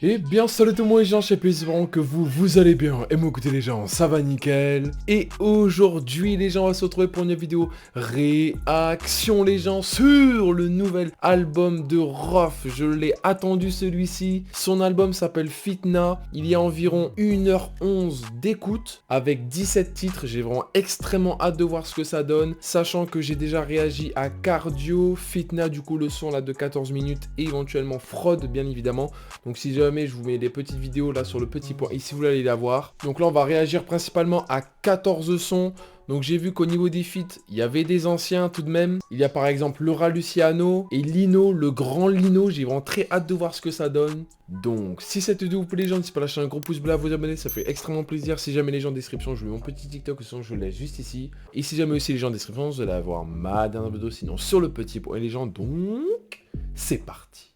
Et bien salut tout le monde les gens, j'espère que vous allez bien. Et moi écoutez les gens, ça va nickel. Et aujourd'hui les gens, on va se retrouver pour une vidéo réaction les gens sur le nouvel album de Rof. Je l'ai attendu celui-ci. Son album s'appelle Fitna. Il y a environ 1h11 d'écoute avec 17 titres. J'ai vraiment extrêmement hâte de voir ce que ça donne. Sachant que j'ai déjà réagi à Cardio, Fitna du coup le son là de 14 minutes et éventuellement Fraude bien évidemment. Donc si jamais je vous mets des petites vidéos là sur le petit point ici, vous allez la voir. Donc là on va réagir principalement à 14 sons. Donc j'ai vu qu'au niveau des feats, il y avait des anciens tout de même. Il y a par exemple Laura Luciano et Lino, le grand Lino. J'ai vraiment très hâte de voir ce que ça donne. Donc si cette vidéo vous plaît les gens, n'hésitez pas à lâcher un gros pouce bleu, à vous abonner, ça fait extrêmement plaisir. Si jamais les gens en description, je vous mets mon petit TikTok, sinon je le laisse juste ici. Et si jamais aussi les gens en description, vous allez avoir ma dernière vidéo, sinon sur le petit point les gens. Donc c'est parti.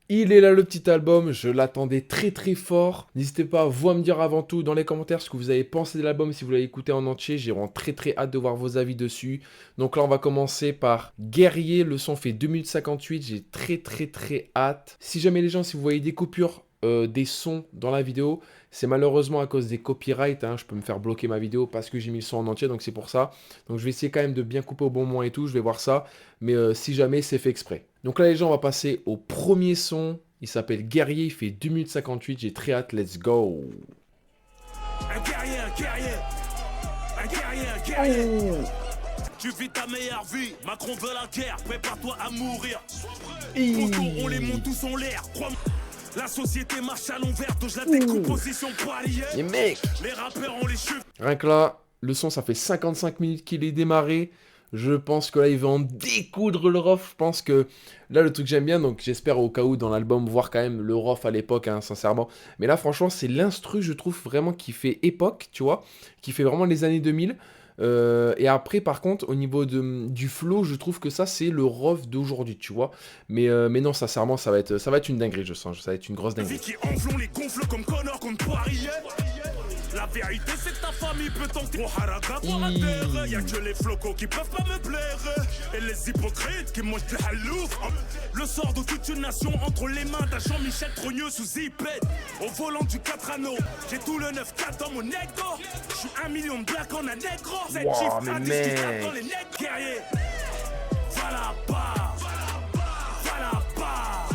Il est là le petit album, je l'attendais très fort. N'hésitez pas vous à me dire avant tout dans les commentaires ce que vous avez pensé de l'album si vous l'avez écouté en entier. J'ai vraiment très hâte de voir vos avis dessus. Donc là on va commencer par Guerrier, le son fait 2 minutes 58, j'ai très hâte. Si jamais les gens, si vous voyez des coupures des sons dans la vidéo, c'est malheureusement à cause des copyrights, hein. Je peux me faire bloquer ma vidéo parce que j'ai mis le son en entier, donc c'est pour ça. Donc je vais essayer quand même de bien couper au bon moment et tout, je vais voir ça, mais si jamais c'est fait exprès. Donc là les gens, on va passer au premier son, il s'appelle Guerrier, il fait 2 minutes 58, j'ai très hâte, let's go. Un guerrier, un guerrier. Tu vis ta meilleure vie, Macron veut la guerre, prépare-toi à mourir. Photos, on les monte tous en l'air, crois-moi. La société marche à l'envers, donc je la décomposition pour allier. Les mecs, les rappeurs ont les cheveux. Rien que là, le son, ça fait 55 minutes qu'il est démarré. Je pense que là, il va en découdre le Rof. Je pense que là, le truc que j'aime bien, donc j'espère au cas où dans l'album voir quand même le Rof à l'époque, hein, sincèrement. Mais là, franchement, c'est l'instru, je trouve, vraiment qui fait époque, tu vois, qui fait vraiment les années 2000. Et après, par contre, au niveau du flow, je trouve que ça, c'est le Rof d'aujourd'hui, tu vois. Mais non, sincèrement, ça va être une dinguerie, je sens. Ça va être une grosse dinguerie. Qui enflont les gonfles comme Connor contre Poirier. La vérité c'est que ta famille peut tenter. Oh haraka pour un terre. Y'a que les flocos qui peuvent pas me plaire. Et les hypocrites qui mangent de halouf. Le sort de toute une nation entre les mains d'un Jean-Michel Trogneux sous zipette. Au volant du 4 anneaux. J'ai tout le 9-4 dans mon ego. J'suis 1 million de blacks en un négro. Cette Wow, chiffre mais à mec. dans les nègres guerriers. Voilà pas. Voilà pas.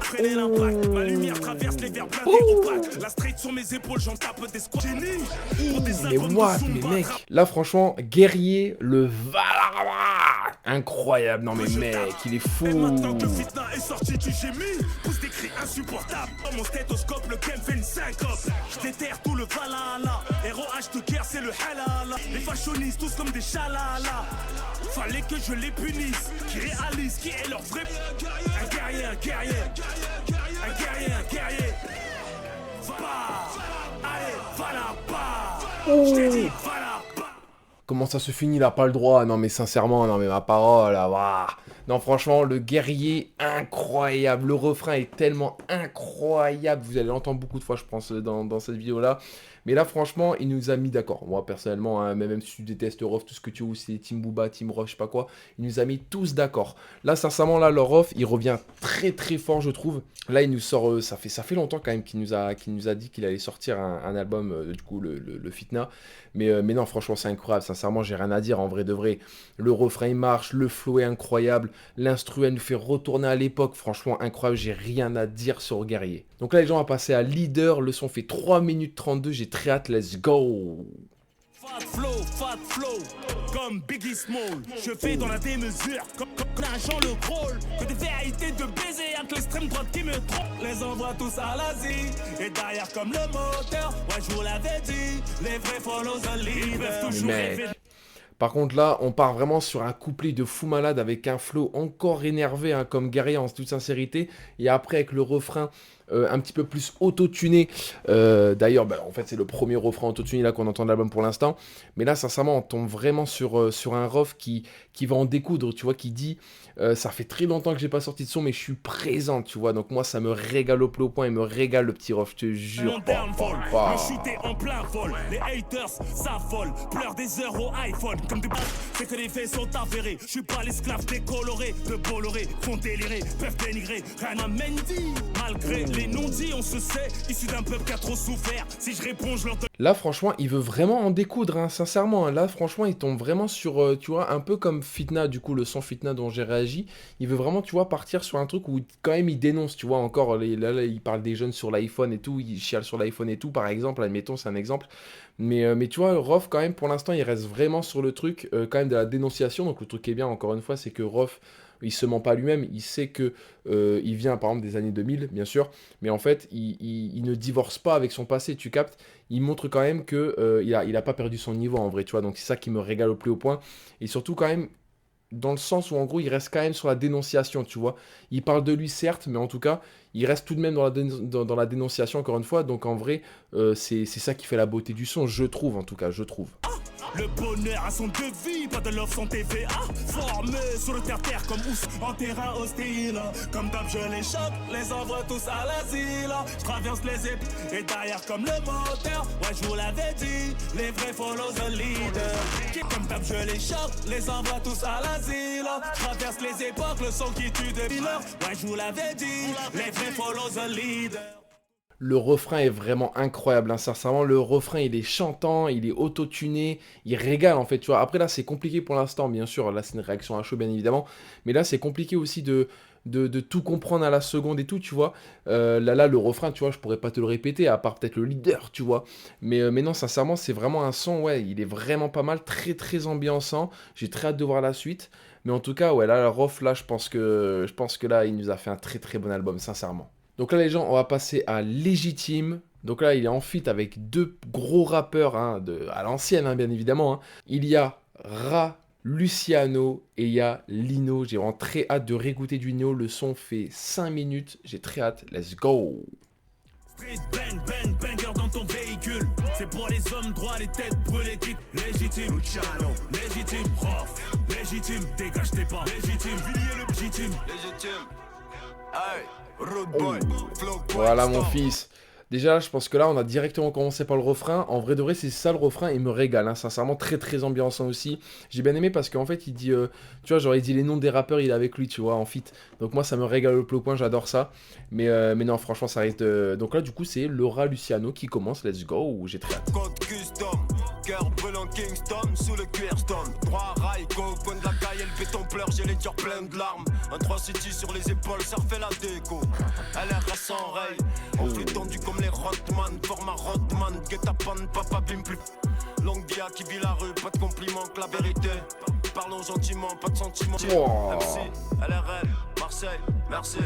Freiner l'impact, ma lumière traverse les verres blindés opaques. La street sur mes épaules, j'en tape des squats. Génie, pour des Mais albums what, de Zumba. mais mec. Là, franchement, Guerrier, le Valhalla. Incroyable. Non, mais mec, il est fou. Et maintenant que Fitna est sorti, tu gémis. Pousse des cris insupportables. Dans mon stéthoscope, le game fait une syncope. Je déterre tout le Valhalla. ROH de guerre, c'est le halala. Les fashionistes, tous comme des chalalas. Fallait que je les punisse. Qui réalisent qui est leur vrai. Un guerrier, un guerrier. Un guerrier, un guerrier. Allez, voilà pas. Je t'ai dit, voilà pas. Comment ça se finit, il a pas le droit. Non, mais sincèrement, non, mais ma parole, là, waouh. Non, franchement, le Guerrier, incroyable. Le refrain est tellement incroyable. Vous allez l'entendre beaucoup de fois, je pense, dans cette vidéo-là. Mais là, franchement, il nous a mis d'accord. Moi, personnellement, hein, même si tu détestes Rof, tout ce que tu veux, c'est Team Booba, Team Rof, je sais pas quoi, il nous a mis tous d'accord. Là, sincèrement, là, le Rof, il revient très fort, je trouve. Là, il nous sort, ça fait longtemps quand même qu'il nous a dit qu'il allait sortir un album, du coup, le Fitna. Mais non, franchement, c'est incroyable. Sincèrement, j'ai rien à dire. En vrai de vrai, le refrain, il marche, le flow est incroyable. L'instru, elle nous fait retourner à l'époque. Franchement, incroyable. J'ai rien à dire sur Guerrier. Donc là, les gens vont passer à Leader. Le son fait 3 minutes 32. J'ai très hâte. Let's go. Fat flow, comme Biggie Small. Je fais dans la démesure, comme un Jean Le Crawl. Que des vérités de baiser avec l'extrême droite qui me trompe. Les envoie tous à l'Asie, et derrière comme le moteur. Ouais, je vous l'avais dit, les vrais follow the leader. Mais par contre là, on part vraiment sur un couplet de fou malade avec un flow encore énervé, hein, comme Guerrier en toute sincérité. Et après avec le refrain un petit peu plus auto-tuné. D'ailleurs, bah, en fait, c'est le premier refrain auto-tuné là qu'on entend de l'album pour l'instant. Mais là, sincèrement, on tombe vraiment sur un ref qui va en découdre, tu vois, qui dit ça fait très longtemps que j'ai pas sorti de son, mais je suis présent, tu vois. Donc moi, ça me régale au plus haut point, il me régale le petit ref, je te jure. Me shooter en plein vol, les haters s'affolent, pleurent des heures au iPhone. Comme des b****, c'est que les faits sont avérés. Je suis pas l'esclave décoloré, de Bolloré, font délirer, peuvent dénigrer. Rien à Mendy, malgré les non-dits, on se sait, issu d'un peuple qui a trop souffert. Si je réponds, je leur donne. Là, franchement, il veut vraiment en découdre, hein, sincèrement. Hein. Là, franchement, il tombe vraiment sur, tu vois, un peu comme Fitna, du coup, le son Fitna dont j'ai réagi. Il veut vraiment, tu vois, partir sur un truc où, quand même, il dénonce, tu vois, encore, là, il parle des jeunes sur l'iPhone et tout, il chiale sur l'iPhone et tout, par exemple, admettons, c'est un exemple. Mais tu vois, Rof, quand même, pour l'instant, il reste vraiment sur le truc, quand même, de la dénonciation. Donc, le truc qui est bien, encore une fois, c'est que Rof, il se ment pas lui-même, il sait que il vient par exemple des années 2000, bien sûr, mais en fait, il ne divorce pas avec son passé, tu captes. Il montre quand même que il a pas perdu son niveau en vrai, tu vois. Donc c'est ça qui me régale au plus haut point. Et surtout quand même dans le sens où en gros il reste quand même sur la dénonciation, tu vois. Il parle de lui certes, mais en tout cas, il reste tout de même dans la dénonciation encore une fois. Donc en vrai, c'est ça qui fait la beauté du son, je trouve en tout cas, je trouve. Le bonheur a son devis, pas de love sans TVA. Formé sur le terre-terre comme Ous en terrain hostile. Comme d'hab je les choque, les envoie tous à l'asile. Je traverse les épées et derrière comme le moteur. Ouais je vous l'avais dit, les vrais follow the leader. Comme d'hab je les choque, les envoie tous à l'asile. Je traverse les époques, le son qui tue des dealers. Ouais je vous l'avais dit, les vrais follow the leader. Le refrain est vraiment incroyable, hein, sincèrement, le refrain il est chantant, il est auto-tuné, il régale en fait, tu vois. Après là c'est compliqué pour l'instant, bien sûr, là c'est une réaction à chaud bien évidemment, mais là c'est compliqué aussi de tout comprendre à la seconde et tout, tu vois. Là, le refrain, tu vois, je pourrais pas te le répéter, à part peut-être le leader, tu vois. Mais non, sincèrement, c'est vraiment un son, ouais, il est vraiment pas mal, très très ambiançant, j'ai très hâte de voir la suite. Mais en tout cas, ouais, là, la Rof, là, je pense que là, il nous a fait un très très bon album, sincèrement. Donc là les gens, on va passer à Légitime. Donc là il est en feat avec deux gros rappeurs hein, à l'ancienne hein, bien évidemment. Hein. Il y a Luciano et il y a Lino. J'ai vraiment très hâte de réécouter du Lino. Le son fait 5 minutes. J'ai très hâte. Let's go. Street bang bang banger dans ton véhicule. C'est pour les hommes droits, les têtes brûlées qui légitime. Luciano, légitime, prof, légitime, dégage tes pas, légitime, Villiers le légitime, légitime. Hey. Oh. Voilà mon fils. Déjà, je pense que là, on a directement commencé par le refrain. En vrai de vrai, c'est ça le refrain. Il me régale, hein. Sincèrement, très très ambiançant aussi. J'ai bien aimé parce qu'en fait, il dit, tu vois, genre il dit les noms des rappeurs, il est avec lui, tu vois, en feat. Donc moi, ça me régale au plus haut point, j'adore ça. Mais non, franchement, ça risque de. Donc là, du coup, c'est Laura Luciano qui commence. Let's go. J'ai très hâte. Code custom, cœur brûlant Kingston, sous le cuir stone. Droit rail, coco de la caille, le béton pleure, j'ai les cœurs pleins de larmes. Un 3 city sur les épaules, ça refait la déco. Elle est sans rail, on fait tendu comme les Rodman, format Rodman, guet-apens, papa bim plus. Longue dia qui vit la rue, pas de compliments que la vérité. Parlons gentiment, pas de sentiments. Oh. MC, LRL, Marseille, merci.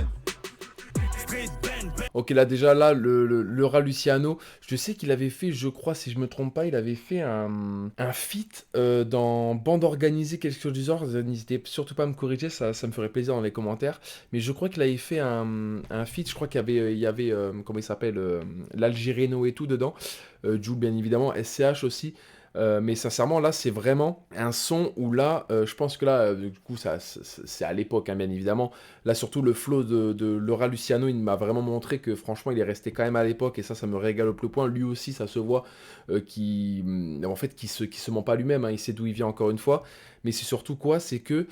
Ok, là déjà, là, le rat Luciano, je sais qu'il avait fait, je crois, si je me trompe pas, il avait fait un feat dans Bande Organisée, quelque chose du genre. N'hésitez surtout pas à me corriger, ça me ferait plaisir dans les commentaires. Mais je crois qu'il avait fait un feat, je crois qu'il y avait comment il s'appelle, l'Algérieno et tout dedans. Jules, bien évidemment, SCH aussi. Mais sincèrement, là, c'est vraiment un son où là, je pense que là, du coup, c'est à l'époque, hein, bien évidemment. Là, surtout, le flow de Laura Luciano, il m'a vraiment montré que, franchement, il est resté quand même à l'époque. Et ça me régale au plus point. Lui aussi, ça se voit en fait, qui se ment pas lui-même. Hein, il sait d'où il vient, encore une fois. Mais c'est surtout quoi? C'est que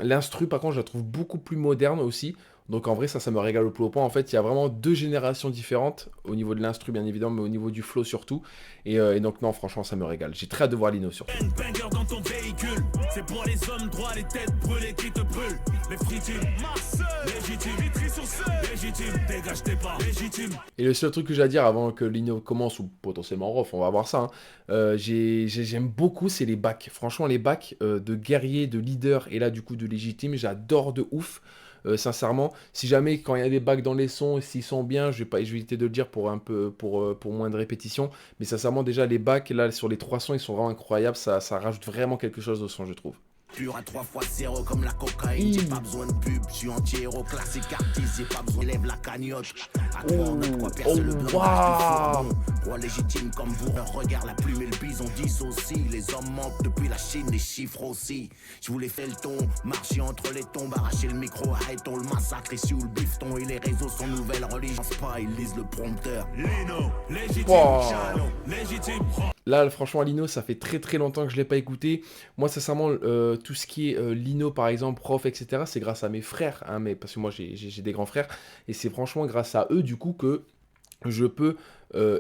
l'instru, par contre, je la trouve beaucoup plus moderne aussi. Donc en vrai, ça me régale au plus haut point. En fait, il y a vraiment deux générations différentes, au niveau de l'instru bien évidemment, mais au niveau du flow surtout. Et donc non, franchement, ça me régale. J'ai très hâte de voir Lino surtout. Banger dans ton véhicule, c'est pour les hommes droits, les têtes brûlées qui te brûlent. Les fritimes, légitime, vitry sur scène, légitime, dégage tes pas, légitime. Et le seul truc que j'ai à dire avant que Lino commence, ou potentiellement Rof, on va voir ça, hein, j'aime beaucoup, c'est les backs. Franchement, les backs de guerrier, de leader, et là du coup de légitime, j'adore de ouf. Sincèrement, si jamais quand il y a des bacs dans les sons, s'ils sont bien, je vais éviter de le dire pour moins de répétition, mais sincèrement déjà les bacs là sur les 3 sons ils sont vraiment incroyables, ça rajoute vraiment quelque chose au son je trouve. pur à 3 fois 0 comme la cocaïne. J'ai pas besoin de pub, je suis anti-héros, classique artiste, j'ai pas besoin d'élève la cagnotte. À toi, on a quoi percer le blindage du fourgon. Roi légitime comme vous, regarde la plume et le bison dissocient. Les hommes mentent depuis la Chine, les chiffres aussi. Je voulais faire le ton, marcher entre les tombes, arracher le micro, arrêtons le massacre ici où le bifton et les réseaux sont nouvelles religions. Pas, ils lisent le prompteur. Lino, légitime, Shalom, légitime. Là, franchement, Lino, ça fait très longtemps que je l'ai pas écouté. Moi, sincèrement, tout ce qui est Lino, par exemple, Prof, etc., c'est grâce à mes frères, hein, mais, parce que moi, j'ai des grands frères, et c'est franchement grâce à eux, du coup, que je peux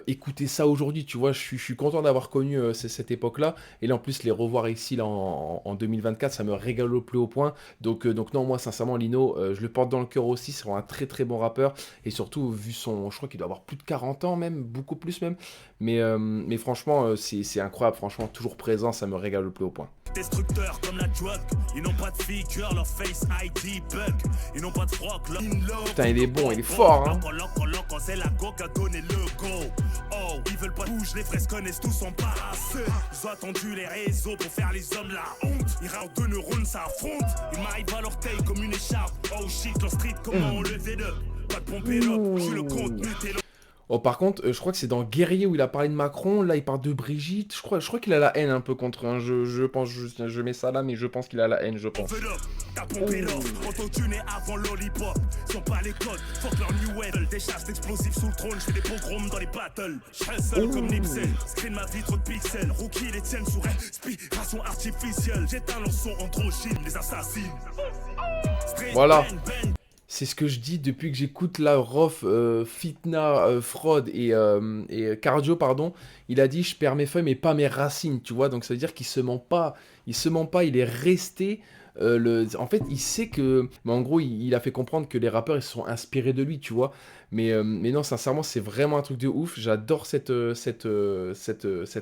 écouter ça aujourd'hui, tu vois, je suis content d'avoir connu cette époque-là, et là, en plus, les revoir ici, là, en 2024, ça me régale au plus haut point, donc non, moi, sincèrement, Lino, je le porte dans le cœur aussi, c'est vraiment un très bon rappeur, et surtout, vu son, je crois qu'il doit avoir plus de 40 ans, même, beaucoup plus même, mais franchement, c'est incroyable, franchement, toujours présent, ça me régale au plus haut point. Destructeurs comme la drug, ils n'ont pas de figure, leur face ID bug, ils n'ont pas de froc, leur Putain, il est bon, il est fort, hein. C'est la go qui a donné le go. Oh, ils veulent pas bouger, les fraises connaissent tous embarrassés. Ils ont attendu les réseaux pour faire les hommes la honte. Ils râlent deux neurones, ça affronte. Ils m'arrivent à l'orteil comme une écharpe. Oh shit, leur street, comment on le faisait up. Pas de pomper l'op, je suis le contenu, t'es le... Oh, par contre, je crois que c'est dans Guerrier où il a parlé de Macron, là il parle de Brigitte, je crois qu'il a la haine un peu contre, hein. Je pense, je mets ça là, mais je pense qu'il a la haine, je pense. T'as pompé l'offre, auto-tuné avant lollipop. Sont pas les codes, fuck leur new wave. Des chasses explosifs sous le trône, j'fais des pogroms dans les battles. J'serai seul comme Nipsey, screen ma vie trop de pixels. Rookie les tiennent sous respiration artificielle. J'éteins leur son androgyne, les assassines. Voilà. C'est ce que je dis depuis que j'écoute la Rof, Fitna, Fraud et Cardio, pardon. Il a dit, je perds mes feuilles mais pas mes racines, tu vois. Donc ça veut dire qu'il se ment pas. Il se ment pas, il est resté... en fait, il sait que... Mais en gros, il a fait comprendre que les rappeurs, ils se sont inspirés de lui, tu vois. Mais non, sincèrement, c'est vraiment un truc de ouf. J'adore cette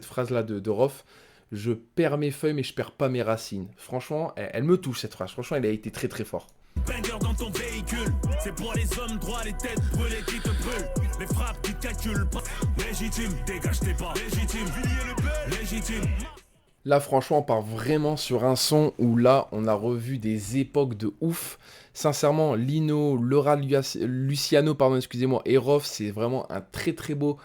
phrase-là de Rof. Je perds mes feuilles mais je perds pas mes racines. Franchement, elle me touche cette phrase. Franchement, elle a été très fort. Banger dans ton véhicule, c'est pour les hommes droits, les têtes brûlées qui te brûlent. Les frappes qui te calculent pas. Légitime, dégage tes pas. Légitime, légitime. Là, franchement, on part vraiment sur un son où là, on a revu des époques de ouf. Sincèrement, Lino, Laura Luciano, pardon, excusez-moi, et Rof, c'est vraiment un très beau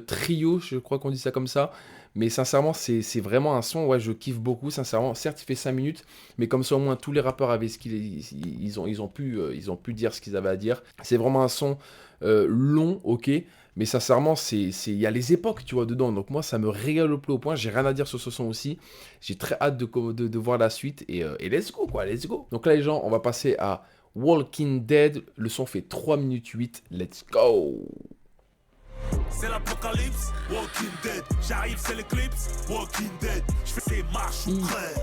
trio, je crois qu'on dit ça comme ça. Mais sincèrement, c'est vraiment un son, ouais, je kiffe beaucoup, sincèrement. Certes, il fait 5 minutes, mais comme ça, au moins, tous les rappeurs avaient ce ils ont pu dire ce qu'ils avaient à dire. C'est vraiment un son long, ok, mais sincèrement, il y a les époques, tu vois, dedans. Donc moi, ça me régale au plus haut point. J'ai rien à dire sur ce son aussi. J'ai très hâte de voir la suite. Et let's go, quoi, let's go. Donc là, les gens, on va passer à Walking Dead. Le son fait 3 minutes 8. Let's go. C'est l'apocalypse, Walking Dead. J'arrive, c'est l'éclipse, Walking Dead. J'fais ces marches ou crève.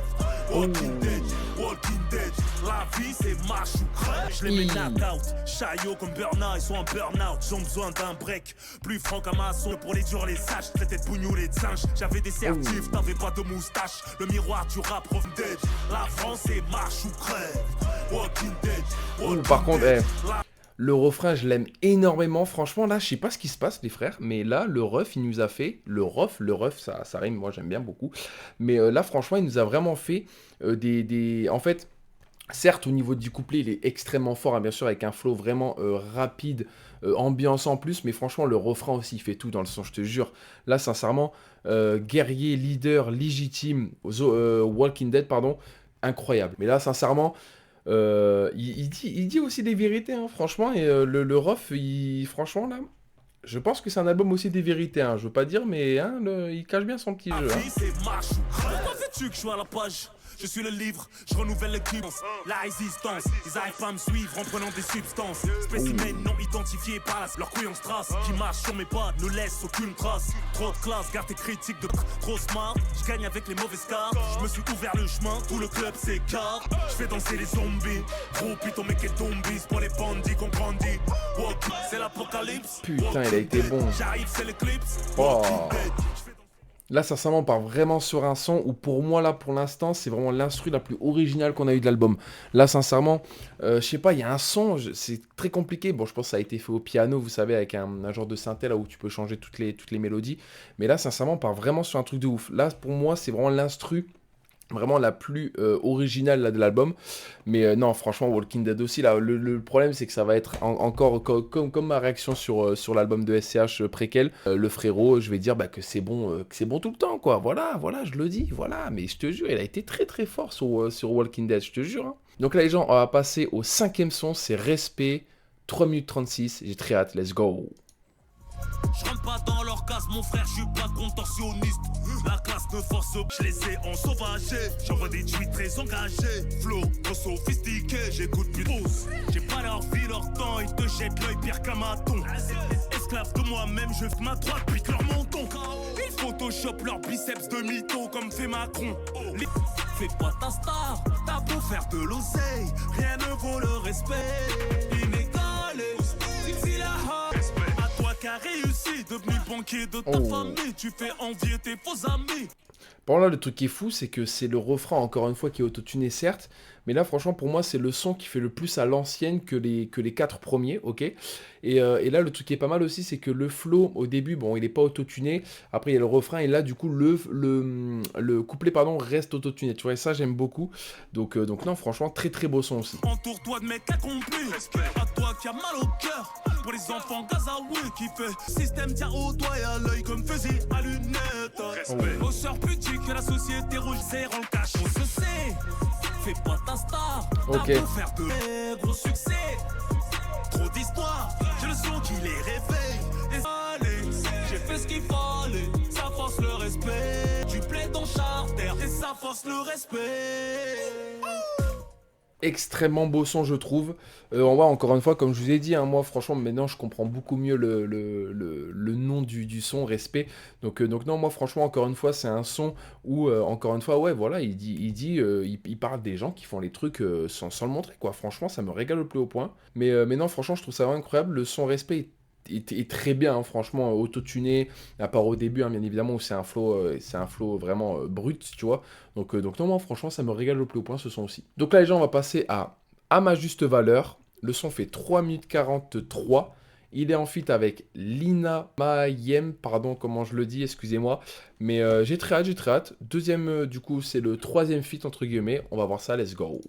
Walking Dead, Walking Dead. La vie, c'est marche ou crève. J'les mets knock-out, chaillot comme Burna, ils sont en burn-out. J'ont besoin d'un break, plus franc qu'un maçon. Pour les durs, les sages, traités de bougnoux, les singes. J'avais des certifs, t'avais pas de moustache. Le miroir du rap, Walking Dead. La France, c'est marche ou crève. Walking Dead, Walking Par contre, Dead. le refrain, je l'aime énormément. Franchement, là, je sais pas ce qui se passe, les frères. Mais là, le ref, il nous a fait... Le ref, ça rime, moi, j'aime bien beaucoup. Mais là, franchement, il nous a vraiment fait En fait, certes, au niveau du couplet, il est extrêmement fort, hein, bien sûr, avec un flow vraiment rapide, ambiance en plus. Mais franchement, le refrain aussi, il fait tout dans le son, je te jure. Là, sincèrement, guerrier, leader, légitime, Walking Dead, pardon, incroyable. Mais là, sincèrement... il dit aussi des vérités, hein, franchement, et le Rof, franchement, là, je pense que c'est un album aussi des vérités, hein, je veux pas dire, mais hein, il cache bien son petit jeu. Hein. Pourquoi veux-tu que je sois à la page? Je suis le livre, je renouvelle l'équipe, la résistance. Ils arrivent pas à me suivre en prenant des substances. Spécimens non identifiés par leur couille en strass. Qui marche sur mes pas, ne laisse aucune trace. Trop de classe, garde tes critiques de trop smart. Je gagne avec les mauvaises cartes. Je me suis ouvert le chemin, tout le club s'écarte. Je fais danser les zombies. Gros putain mec et zombies pour les bandits qu'on grandit. C'est l'apocalypse. Putain, il a été bon. J'arrive, c'est l'éclipse. Là, sincèrement, on part vraiment sur un son où, pour moi, là, pour l'instant, c'est vraiment l'instru la plus originale qu'on a eu de l'album. Là, sincèrement, je sais pas, il y a un son, c'est très compliqué. Bon, je pense que ça a été fait au piano, vous savez, avec un genre de synthé, là, où tu peux changer toutes les mélodies. Mais là, sincèrement, on part vraiment sur un truc de ouf. Là, pour moi, c'est vraiment l'instru vraiment la plus originale là, de l'album. Mais non, franchement, Walking Dead aussi, là, le problème, c'est que ça va être encore comme ma réaction sur l'album de SCH préquel. Le frérot, je vais dire bah, que c'est bon tout le temps, quoi. Voilà, je le dis, voilà. Mais je te jure, il a été très très fort sur Walking Dead, je te jure. Hein. Donc là, les gens, on va passer au 5e son, c'est Respect, 3 minutes 36. J'ai très hâte, let's go. Je rentre pas dans leur case, mon frère, je suis pas contorsionniste. La classe de force, je les ai en sauvagé. J'envoie des tweets très engagés. Flow, trop sophistiqué, j'écoute plus tous. J'ai pas leur vie, leur temps, ils te jettent l'œil pire qu'un maton. Esclave de moi-même, je fais ma droite, pique leur menton. Ils photoshop leurs biceps de mytho comme fait Macron. Fais pas ta star, t'as beau faire de l'oseille, rien ne vaut le respect. Inégalé, d'ici la qui a réussi, devenu banquier de ta famille, tu fais envier tes faux amis. Bon là, le truc qui est fou, c'est que c'est le refrain, encore une fois, qui est autotuné, certes, mais là, franchement, pour moi, c'est le son qui fait le plus à l'ancienne que les 4 premiers, ok. Et là, le truc qui est pas mal aussi, c'est que le flow, au début, bon, il est pas autotuné, après, il y a le refrain, et là, du coup, le couplet, pardon, reste autotuné, tu vois, et ça, j'aime beaucoup. Donc non, franchement, très très beau son aussi. Entoure-toi de mecs accomplis, à toi qui a mal au cœur, pour les enfants gazaouis qui fait système tient au doigt et à l'œil comme fusil à lunettes. Bosseur putique que la société rouge serre en cache, on se sait. Fais pas ta star, ok. T'as beau faire de gros succès. Trop d'histoires, j'ai le son qui les réveille. Et allez, j'ai fait ce qu'il fallait, ça force le respect. Tu plais dans charter et ça force le respect. Extrêmement beau son, je trouve. On voit encore une fois, comme je vous ai dit, hein, moi franchement maintenant je comprends beaucoup mieux le nom du son, Respect. Donc non, moi franchement encore une fois c'est un son où encore une fois ouais voilà il parle des gens qui font les trucs sans le montrer quoi. Franchement ça me régale au plus haut point. Mais non franchement je trouve ça vraiment incroyable. Le son Respect est très bien, hein, franchement, autotuné, à part au début, hein, bien évidemment, où c'est un flow vraiment brut, tu vois. Donc non, moi, franchement, ça me régale au plus haut point, ce son aussi. Donc là, les gens, on va passer à ma juste valeur. Le son fait 3 minutes 43. Il est en feat avec Lina Mayem, pardon, comment je le dis, excusez-moi. Mais j'ai très hâte. Deuxième, du coup, c'est le 3e feat, entre guillemets. On va voir ça, let's go.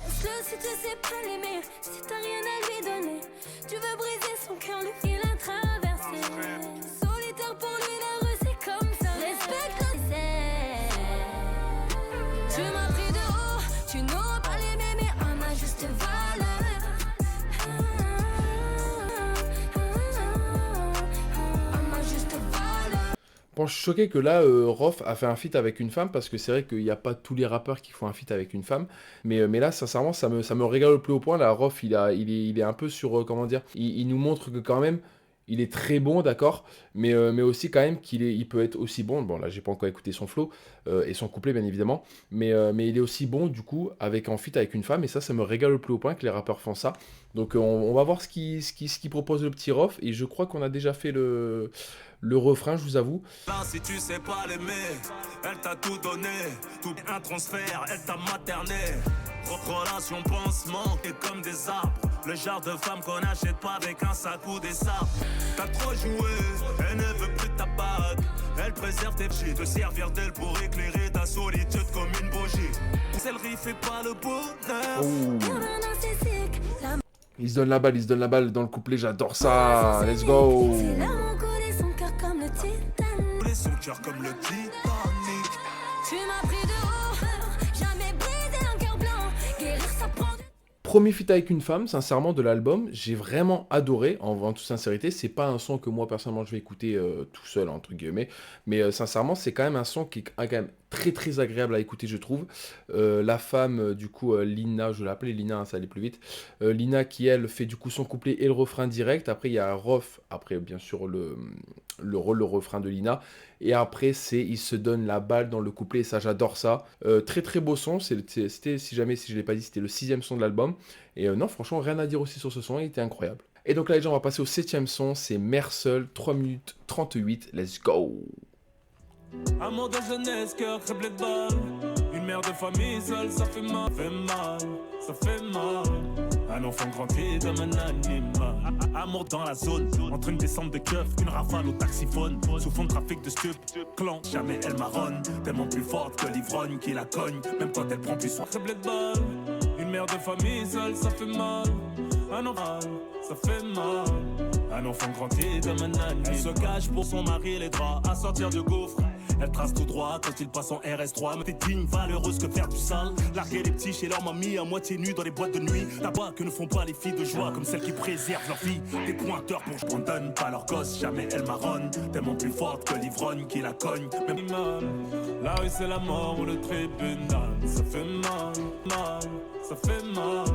Si tu sais pas l'aimer, si t'as rien à lui donner, tu veux briser son cœur, le fil à traverser. Solitaire pour lui, la rue c'est comme ça. Respecte le tu m'as pris de haut, tu n'auras pas l'aimer, mais à ma juste valeur. À ma juste valeur. Bon, je suis choqué que là, Rof a fait un feat avec une femme, parce que c'est vrai qu'il n'y a pas tous les rappeurs qui font un feat avec une femme. Mais là, sincèrement, ça me régale au plus haut point. Là, Rof, il est un peu sur, comment dire, il nous montre que quand même, il est très bon, d'accord, mais aussi quand même il peut être aussi bon. Bon, là, j'ai pas encore écouté son flow et son couplet, bien évidemment, mais il est aussi bon, du coup, en feat avec une femme, et ça me régale au plus haut point que les rappeurs font ça. Donc, on va voir ce qu'il propose le petit Rof, et je crois qu'on a déjà fait le refrain, je vous avoue. Là, si tu sais pas l'aimer, elle t'a tout donné, tout un transfert, elle t'a materné. Relation, pansement, et comme des arbres. Le genre de femme qu'on n'achète pas avec un sac ou des sapes. T'as trop joué, elle ne veut plus de ta bague. Elle préserve tes petits, te servir d'elle pour éclairer ta solitude comme une bougie. Celle-ci fait pas le bonheur. Il se donne la balle dans le couplet, j'adore ça, let's go. Son cœur comme le Titanic. Tu m'as pris de haut, jamais brisé un cœur blanc. Guérir ça prend. Premier feat avec une femme, sincèrement, de l'album, j'ai vraiment adoré, en toute sincérité. C'est pas un son que moi, personnellement, je vais écouter tout seul, entre guillemets. Mais sincèrement, c'est quand même un son qui est quand même très très agréable à écouter, je trouve. La femme, du coup, Lina, je l'appelais Lina, hein, ça allait plus vite. Lina qui, elle, fait du coup son couplet et le refrain direct. Après, il y a Rof, après, bien sûr, le refrain de Lina. Et après, il se donne la balle dans le couplet, et ça, j'adore ça. Très très beau son, c'était, si je ne l'ai pas dit, c'était le 6e son de l'album. Et non, franchement, rien à dire aussi sur ce son, il était incroyable. Et donc là, les gens, on va passer au 7e son, c'est Mère Seule, 3 minutes 38, let's go. Amour de jeunesse, cœur criblé de balles. Une mère de famille seule, ça fait mal, ça fait mal. Un enfant grandi comme un animal. Amour dans la zone, entre une descente de keuf, une rafale au taxiphone. Sous fond de trafic de stup, clan, jamais elle marronne. Tellement plus forte que l'ivrogne qui la cogne, même quand elle prend plus soin. C'est blé de balle, une mère de famille seule, ça fait mal. Un enfant, ça fait mal. Un enfant grandi comme un animal. Elle se cache pour son mari les draps, à sortir du gouffre. Elle trace tout droit quand il passe en RS3. Mais t'es digne, valeureuse que faire du sale. Larguer les petits chez leur mamie à moitié nus dans les boîtes de nuit. Là-bas que ne font pas les filles de joie, comme celles qui préservent leur vie. Des pointeurs pour je donne pas leur gosse, jamais elle marronne. Tellement plus forte que l'ivrogne qui la cogne. Même mal, la rue c'est la mort ou le tribunal. Ça fait mal, mal, ça fait mal.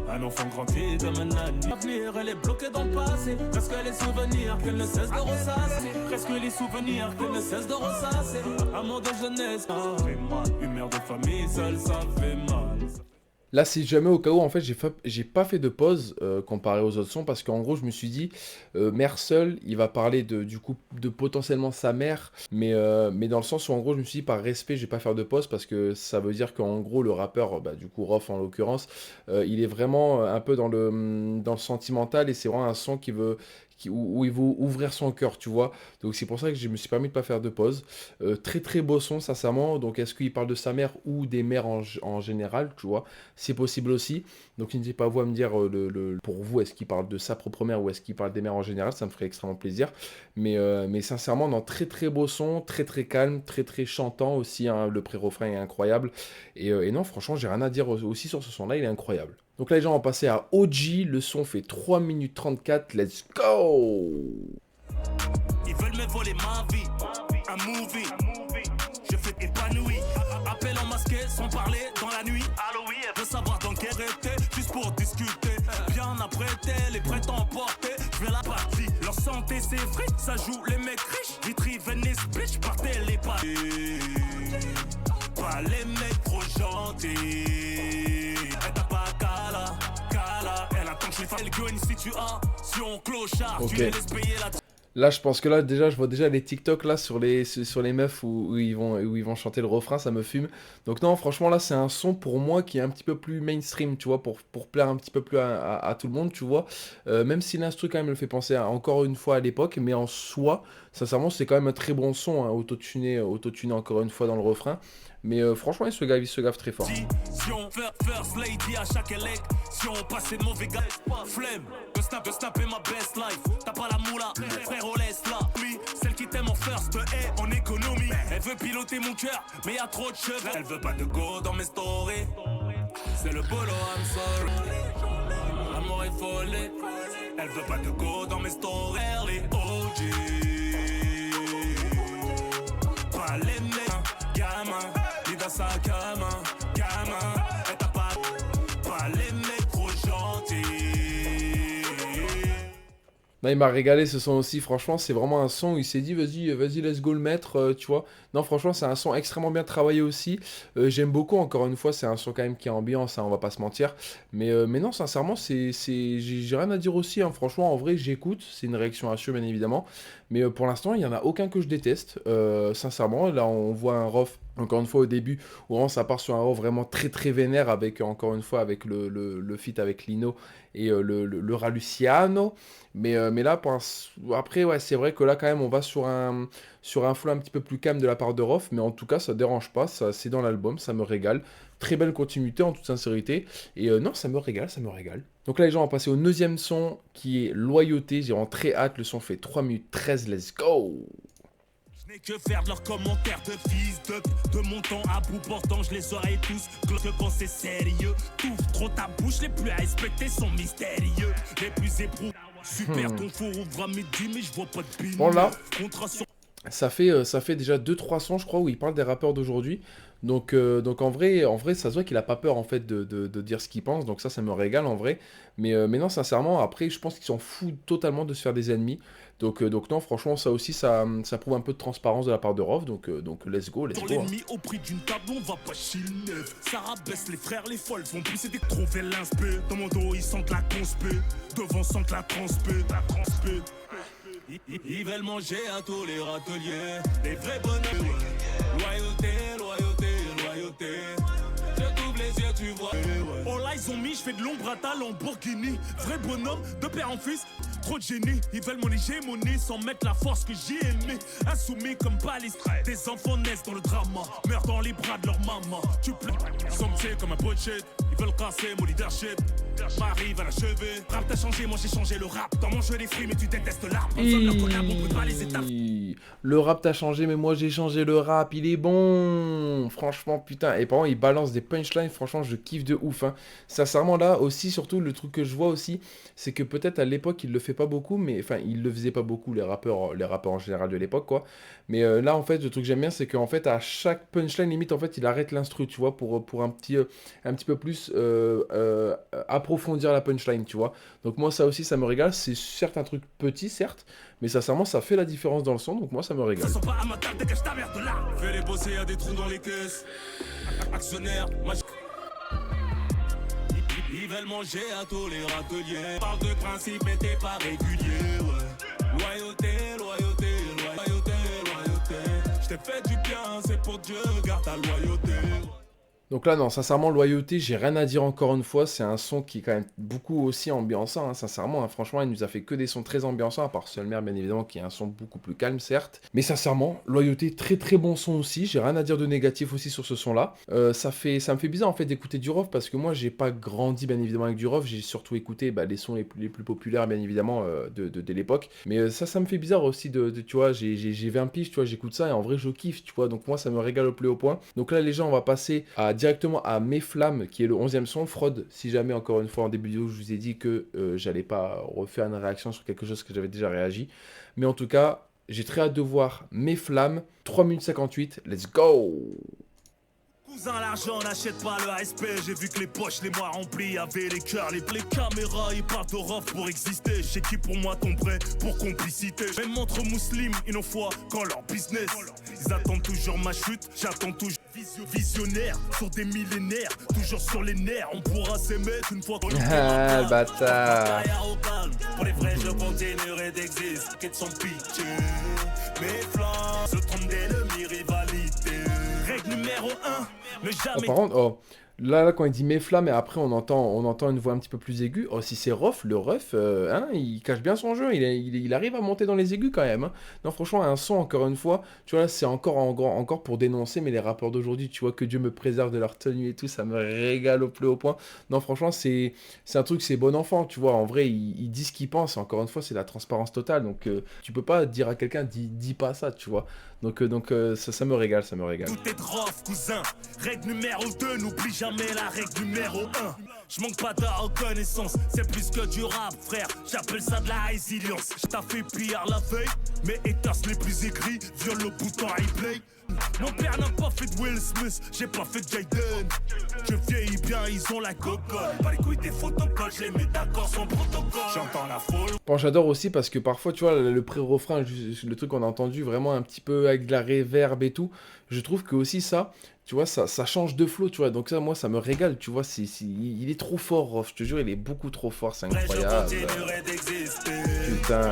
Un enfant grandi comme un animal. L'avenir elle est bloquée dans le passé. Presque les souvenirs qu'elle ne cesse de ressasser. Presque les souvenirs qu'elle ne cesse de ressasser. Amour de jeunesse, ça fait mal. Une mère de famille seule, ça fait mal. Là, si jamais au cas où, en fait, j'ai pas fait de pause comparé aux autres sons parce qu'en gros, je me suis dit, mère seule, il va parler du coup de potentiellement sa mère, mais dans le sens où en gros, je me suis dit par respect, je vais pas faire de pause parce que ça veut dire qu'en gros, le rappeur, du coup Rof en l'occurrence, il est vraiment un peu dans le sentimental et c'est vraiment un son qui veut où il veut ouvrir son cœur, tu vois. Donc c'est pour ça que je me suis permis de pas faire de pause. Très très beau son, sincèrement. Donc est-ce qu'il parle de sa mère ou des mères en général, tu vois. C'est possible aussi. Donc n'hésitez pas vous à me dire pour vous, est-ce qu'il parle de sa propre mère ou est-ce qu'il parle des mères en général. Ça me ferait extrêmement plaisir. Mais sincèrement, non, très très beau son, très très calme, très très chantant aussi, hein. Le pré-refrain est incroyable. Et non, franchement, j'ai rien à dire aussi sur ce son-là, il est incroyable. Donc là, les gens, on va passer à OG. Le son fait 3 minutes 34. Let's go! Ils veulent me voler ma vie, un movie. Je fais épanoui. Appel en masqué, sans parler dans la nuit. Allo, oui, elle veut savoir dans quel était, juste pour discuter. Bien apprêté, les prêts emportés. Je vais la partie. Leur santé, c'est vrai, ça joue les mecs riches. Vitry, Venice, bitch, partez les pas. Pas les mecs trop gentils. Ok. Là, je pense que là, déjà, je vois déjà les TikTok là sur les meufs où ils vont chanter le refrain, ça me fume. Donc non, franchement, là, c'est un son pour moi qui est un petit peu plus mainstream, tu vois, pour plaire un petit peu plus à tout le monde, tu vois. Même si l'instru quand même me fait penser encore une fois à l'époque, mais en soi, sincèrement, c'est quand même un très bon son, hein, autotuné encore une fois dans le refrain. Mais franchement, il se gave très fort. First lady à chaque élection, passer de mauvais gars, flemme, de snapper ma best life. T'as pas la moula, frérot laisse là. Oui, celle qui t'aime en first et en économie. Elle veut piloter mon cœur, mais y'a trop de cheveux. Elle veut pas de go dans mes stories. C'est le bolo, I'm sorry. L'amour est folle. Elle veut pas de go dans mes stories. Les OG. Pas les mecs, gamin. Dans sa gamin, et t'as pas les mecs trop gentils. Là, il m'a régalé ce son aussi, franchement, c'est vraiment un son où il s'est dit, vas-y, let's go le mettre, tu vois. Non, franchement, c'est un son extrêmement bien travaillé aussi. J'aime beaucoup, encore une fois, c'est un son quand même qui est ambiance, hein, on va pas se mentir. Mais non, sincèrement, j'ai rien à dire aussi, hein. Franchement, en vrai, j'écoute, c'est une réaction à chaud, bien évidemment. Mais pour l'instant, il n'y en a aucun que je déteste, sincèrement. Là, on voit un Rof, encore une fois, au début, où vraiment, ça part sur un Rof vraiment très très vénère, avec, encore une fois, avec le feat avec Lino et le Raluciano. Mais là, après, ouais, c'est vrai que là, quand même, on va sur un flow un petit peu plus calme de la part de Rof, mais en tout cas, ça dérange pas, c'est dans l'album, ça me régale. Très belle continuité, en toute sincérité. Et non, ça me régale. Donc là, les gens, on va passer au deuxième son, qui est Loyauté. J'ai vraiment très hâte, le son fait 3 minutes 13, let's go! Je n'ai que faire de leurs commentaires de fils de mon temps à bout portant, je les aurai tous. Que quand c'est sérieux, t'ouvres trop ta bouche, les plus à respecter sont mystérieux. Les plus éprouvés, super, ton four ouvre à midi, mais je vois pas de bine. Bon là, Contrat sur... ça fait déjà 2-3 sons, je crois, où il parle des rappeurs d'aujourd'hui. Donc en vrai, ça se voit qu'il a pas peur en fait de dire ce qu'il pense. Donc ça me régale en vrai. Mais non, sincèrement, après, je pense qu'il s'en fout totalement de se faire des ennemis. Donc non, franchement, ça aussi, ça prouve un peu de transparence de la part de Rof. Donc let's go. Pour l'ennemi au prix d'une table, on va pas chez le neuf. Ça rabaisse les frères, les folles vont pousser des trophées l'inspect. Dans mon dos, ils sentent la conspé. Devant, sentent la transpé. Ils veulent manger à tous les râteliers. Des vrais bonheurs. Loyauté. Je t'ouvre les yeux, tu vois. Oh là, ils ont mis fais de l'ombre à ta Lamborghini. Vrai bonhomme, de père en fils, trop de génie. Ils veulent mon hégémonie sans mettre la force que j'y ai mis. Insoumis comme balise, des enfants naissent dans le drama. Meurent dans les bras de leur maman. Tu plais, somptueux comme un bullshit. Ils veulent casser mon leadership. M'arrive à l'achever. Rap t'as changé, moi j'ai changé le rap. Dans mon jeu les fruits, mais tu détestes l'arbre. Le rap t'a changé, mais moi j'ai changé le rap. Il est bon. Franchement, putain. Et par contre, il balance des punchlines. Franchement, je kiffe de ouf. Hein. Sincèrement, là aussi, surtout, le truc que je vois aussi, c'est que peut-être à l'époque, il le fait pas beaucoup. Mais enfin, il le faisait pas beaucoup, les rappeurs en général de l'époque, quoi. Mais là, en fait, le truc que j'aime bien, c'est qu'en fait, à chaque punchline, limite, en fait, il arrête l'instru, tu vois, pour un petit peu plus approfondir la punchline, tu vois. Donc moi, ça aussi, ça me régale. C'est certes un truc petit, certes, mais sincèrement, ça fait la différence dans le son. Donc moi, ça me régale. Ça sent pas à ma table, dégage ta merde de là. Fais les bosser, y'a des trous dans les caisses. Actionnaire, ils veulent manger à tous les râteliers. Parle de principe, mais t'es pas régulier, ouais. Loyauté, loyauté, loyauté, loyauté. J't'ai fait du bien, c'est pour Dieu, garde ta loyauté. Donc là, non, sincèrement, loyauté, j'ai rien à dire encore une fois. C'est un son qui est quand même beaucoup aussi ambiançant, hein, sincèrement. Hein, franchement, il nous a fait que des sons très ambiançants, à part Seul Mère, bien évidemment, qui est un son beaucoup plus calme, certes. Mais sincèrement, loyauté, très très bon son aussi. J'ai rien à dire de négatif aussi sur ce son-là. Ça me fait bizarre, en fait, d'écouter du Rof, parce que moi, j'ai pas grandi, bien évidemment, avec du Rof. J'ai surtout écouté les sons les plus populaires, bien évidemment, de l'époque. Mais ça me fait bizarre aussi tu vois, j'ai 20 piges, tu vois, j'écoute ça, et en vrai, je kiffe, tu vois. Donc moi, ça me régale au plus haut point. Donc là, les gens, on va passer directement à Mes Flammes, qui est le 11e son. Fraude, si jamais, encore une fois, en début de vidéo, je vous ai dit que j'allais pas refaire une réaction sur quelque chose que j'avais déjà réagi. Mais en tout cas, j'ai très hâte de voir Mes Flammes. 3 minutes 58, let's go! Cousin, l'argent n'achète pas le ASP. J'ai vu que les poches, les mois remplis avaient les cœurs, les caméras, ils partent au rough pour exister. Je sais qui pour moi tomberait pour complicité. Même entre musulmans, ils n'ont foi qu'en leur business. Ils attendent toujours ma chute, j'attends toujours visionnaire sur des millénaires, toujours sur les nerfs. On pourra s'aimer une fois qu'on Ah, bâtard. Pour les vrais, je continuerai d'exister. Qu'est-ce son pitch? Mes flammes se trompent d'ennemis, rivalité. Règle numéro 1. Oh, par contre, là, quand il dit Mes Flammes, et après on entend une voix un petit peu plus aiguë. Oh, si c'est Rof, le ref, il cache bien son jeu, il arrive à monter dans les aigus quand même. Hein. Non, franchement, un son, encore une fois, tu vois, là, c'est encore pour dénoncer, mais les rappeurs d'aujourd'hui, tu vois, que Dieu me préserve de leur tenue et tout, ça me régale au plus haut point. Non, franchement, c'est un truc, c'est bon enfant, tu vois, en vrai, il dit ce qu'il pense, et encore une fois, c'est la transparence totale, donc tu peux pas dire à quelqu'un, dis pas ça, tu vois. Donc ça me régale, ça me régale. Tout est rough, cousin. Règle numéro 2, n'oublie jamais la règle numéro 1. Je manque pas de reconnaissance, c'est plus que du rap, frère. J'appelle ça de la résilience. J't'ai fait pire la veille, mes haters les plus aigris violent le bouton replay. Mon père n'a pas fait de Will Smith, j'ai pas fait de Jaden. Je vieillis bien, ils ont la cocotte. Pas les couilles des photocopies, je les mets d'accord sans protocole. J'entends la foule. Bon, j'adore aussi parce que parfois, tu vois, le pré-refrain, le truc qu'on a entendu vraiment un petit peu avec de la réverb et tout, je trouve que aussi ça, tu vois, ça change de flow, tu vois. Donc ça, moi, ça me régale, tu vois. Il est trop fort, Rof, je te jure, il est beaucoup trop fort, c'est incroyable. Putain.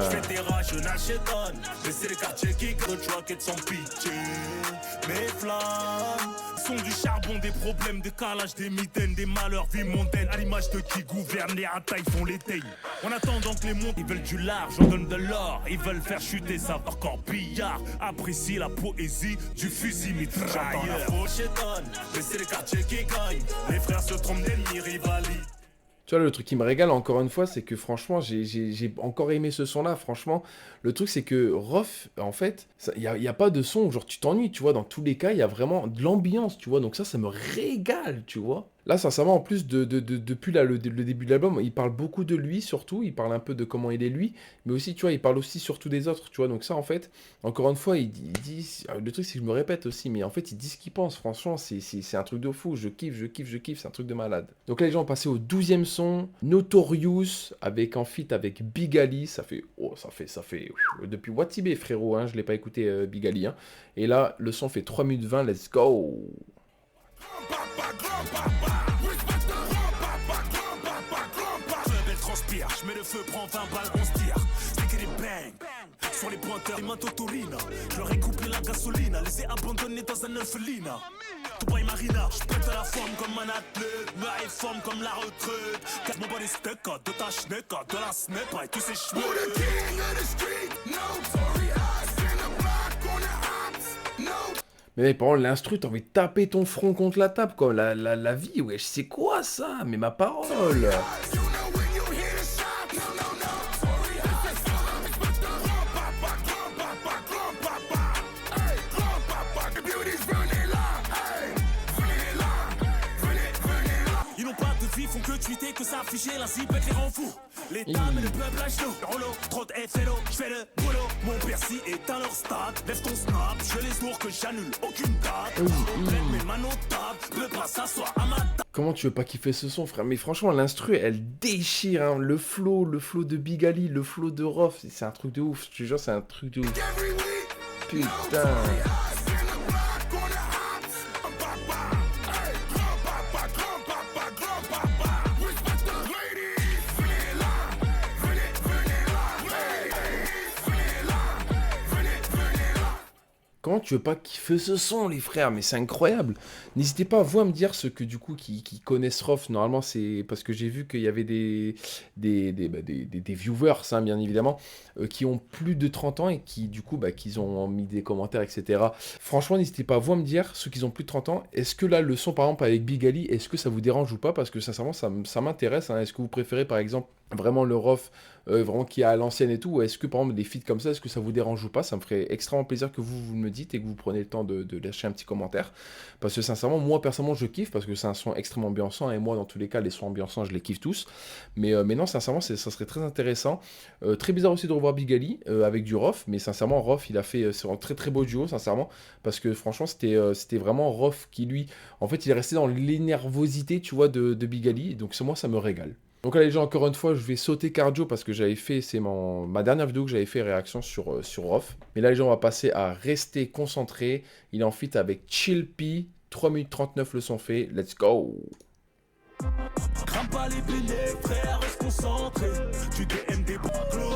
Mes flammes sont du charbon, des problèmes, des calage, des mitaines, des malheurs, vie mondaine. À l'image de qui gouverne, les rattailles font les tailles. En attendant que les mondes, ils veulent du large, on donne de l'or. Ils veulent faire chuter ça par corbillard. Apprécie la poésie du fusil mitrailleur. J'entends la fauche étonne, mais c'est les quartiers qui gagnent. Les frères se trompent d'ennemis, rivalisent. Tu vois, le truc qui me régale encore une fois, c'est que franchement, j'ai encore aimé ce son-là. Franchement, le truc, c'est que Rof, en fait, il n'y a pas de son où genre tu t'ennuies, tu vois. Dans tous les cas, il y a vraiment de l'ambiance, tu vois. Donc ça me régale, tu vois. Là, sincèrement, en plus, depuis là, le début de l'album, il parle beaucoup de lui, surtout. Il parle un peu de comment il est lui. Mais aussi, tu vois, il parle aussi surtout des autres, tu vois. Donc ça, en fait, encore une fois, il dit... Le truc, c'est que je me répète aussi. Mais en fait, il dit ce qu'il pense. Franchement, c'est un truc de fou. Je kiffe. C'est un truc de malade. Donc là, les gens ont passé au 12e son. Notorious, avec en feat avec Big Ali. Ça fait... Depuis Watibé, frérot. Hein, je ne l'ai pas écouté, Big Ali. Hein. Et là, le son fait 3 minutes 20. Let's go. Je mets le feu, prends 20 balles, on se tire. Sticker les bang sur les pointeurs, les mains Totorina. Je leur ai coupé la gasolina, les ai abandonnés dans un orphelinat. Dubaï Marina, je pète à la forme comme un athlète, me high forme comme la retraite. Casse mon bas des steaks, de ta schneck, de la snap, et tous ces cheveux. Mais par contre, l'instru, t'as envie de taper ton front contre la table, quoi. La vie, wesh, c'est quoi ça? Mais ma parole! Ils n'ont pas de vie, font que tweeter, que s'afficher, la zipette les rend fous. Les dames et le peuple à genoux, le rouleau, trop de FLO, je fais le boulot. Mon Percy est à leur stade, lève ton snap, je les tours que j'annule, aucune date. On traite mes mains notables, peut pas s'asseoir à ma table. Comment tu veux pas kiffer ce son, frère? Mais franchement, l'instru, elle déchire, hein. Le flow de Big Ali, le flow de Rof, c'est un truc de ouf, je te jure, c'est un truc de ouf. Putain. Comment tu veux pas kiffer ce son, les frères? Mais c'est incroyable. N'hésitez pas, vous, à me dire ceux que, du coup, qui connaissent Rof. Normalement, c'est parce que j'ai vu qu'il y avait des viewers, hein, bien évidemment, qui ont plus de 30 ans et qui, du coup, qu'ils ont mis des commentaires, etc. Franchement, n'hésitez pas, vous, à me dire, ceux qui ont plus de 30 ans, est-ce que là, le son, par exemple, avec Big Ali, est-ce que ça vous dérange ou pas? Parce que, sincèrement, ça m'intéresse, hein. Est-ce que vous préférez, par exemple, vraiment le Rof, vraiment qui est à l'ancienne et tout, ou est-ce que par exemple des feats comme ça, est-ce que ça vous dérange ou pas? Ça me ferait extrêmement plaisir que vous me dites et que vous preniez le temps de lâcher un petit commentaire, parce que sincèrement, moi personnellement je kiffe, parce que c'est un son extrêmement ambiançant, et moi dans tous les cas les sons ambiançants je les kiffe tous, mais non, sincèrement ça serait très intéressant. Très bizarre aussi de revoir Big Ali avec du Rof, mais sincèrement Rof il a fait c'est un très très beau duo, sincèrement, parce que franchement c'était vraiment Rof qui lui, en fait il est resté dans l'énervosité, tu vois, de Big Ali, donc moi ça me régale. Donc là les gens, encore une fois, je vais sauter cardio parce que j'avais fait, c'est ma dernière vidéo que j'avais fait réaction sur Rof. Mais là les gens, on va passer à rester concentré. Il est en feat avec Chillpy, 3 minutes 39 le son fait, let's go. Crame pas les billets, frère, reste concentré. Tu DM des bons club.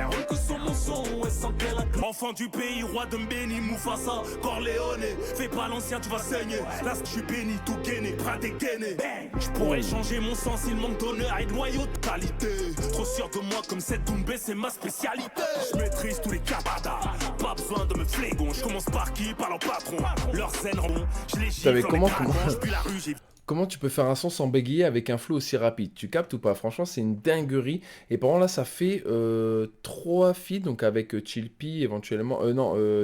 Elle roule que sur mon son, elle sent qu'elle a. Enfant du pays, roi de Mbeni, Mufasa, Corleone. Fais pas l'ancien, tu vas saigner. Là, je suis béni, tout gainé, bras dégainé. Je pourrais changer mon sens, il manque d'honneur et de noyau de qualité. Trop sûr de moi, comme cette Doumbé, c'est ma spécialité. Je maîtrise tous les cabadas, pas besoin de me flégon. Je commence par qui? Par leur patron. Leur zen rond, je les gifle dans les dragons. J'pue la rue, j'ai. Comment tu peux faire un son sans bégayer avec un flow aussi rapide? Tu captes ou pas? Franchement, c'est une dinguerie. Et par contre, là, ça fait 3 feats, donc avec Chillpy, éventuellement...